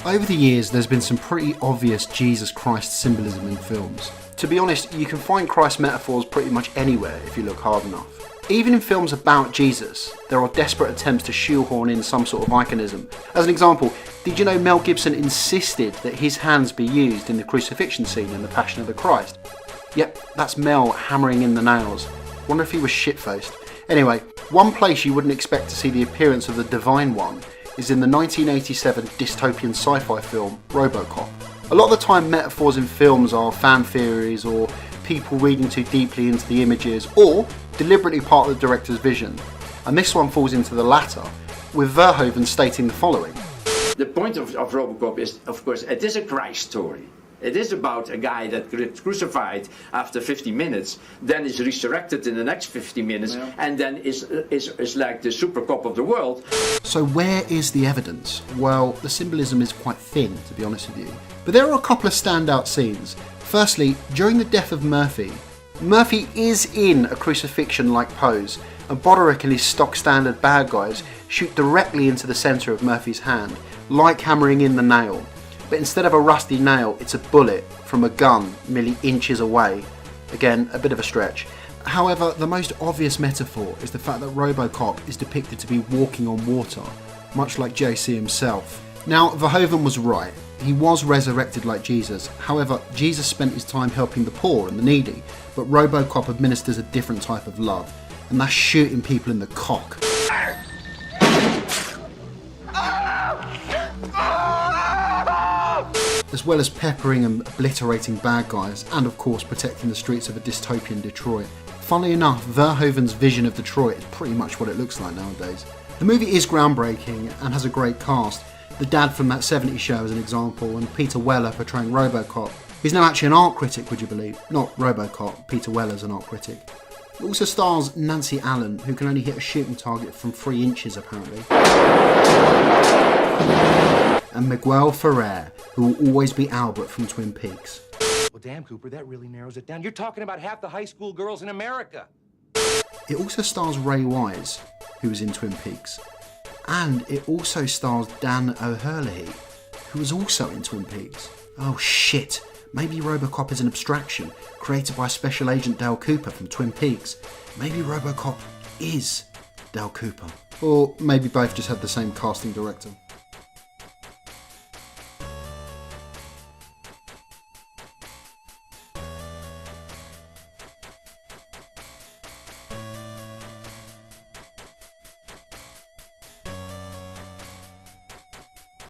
Over the years, there's been some pretty obvious Jesus Christ symbolism in films. To be honest, you can find Christ metaphors pretty much anywhere if you look hard enough. Even in films about Jesus, there are desperate attempts to shoehorn in some sort of iconism. As an example, did you know Mel Gibson insisted that his hands be used in the crucifixion scene in The Passion of the Christ? Yep, that's Mel hammering in the nails. Wonder if he was shit-faced. Anyway, one place you wouldn't expect to see the appearance of the Devine one is in the 1987 dystopian sci-fi film Robocop. A lot of the time metaphors in films are fan theories or people reading too deeply into the images or deliberately part of the director's vision. And this one falls into the latter, with Verhoeven stating the following. The point of Robocop is, of course, it is a Christ story. It is about a guy that gets crucified after 50 minutes, then is resurrected in the next 50 minutes, and then is like the super cop of the world. So where is the evidence? Well, the symbolism is quite thin, to be honest with you. But there are a couple of standout scenes. Firstly, during the death of Murphy is in a crucifixion-like pose, and Boderick and his stock standard bad guys shoot directly into the centre of Murphy's hand, like hammering in the nail. But instead of a rusty nail, it's a bullet from a gun merely inches away. Again, a bit of a stretch. However, the most obvious metaphor is the fact that Robocop is depicted to be walking on water, much like JC himself. Now, Verhoeven was right. He was resurrected like Jesus. However, Jesus spent his time helping the poor and the needy, but Robocop administers a different type of love, and that's shooting people in the cock. As well as peppering and obliterating bad guys, and of course protecting the streets of a dystopian Detroit. Funnily enough, Verhoeven's vision of Detroit is pretty much what it looks like nowadays. The movie is groundbreaking and has a great cast. The dad from That 70s Show as an example, and Peter Weller portraying Robocop. He's now actually an art critic, would you believe? Not Robocop, Peter Weller's an art critic. It also stars Nancy Allen, who can only hit a shooting target from 3 inches apparently. And Miguel Ferrer, who will always be Albert from Twin Peaks. Well, damn, Cooper, that really narrows it down. You're talking about half the high school girls in America. It also stars Ray Wise, who was in Twin Peaks. And it also stars Dan O'Herlihy, who was also in Twin Peaks. Oh shit, maybe Robocop is an abstraction created by Special Agent Dale Cooper from Twin Peaks. Maybe Robocop is Dale Cooper. Or maybe both just had the same casting director.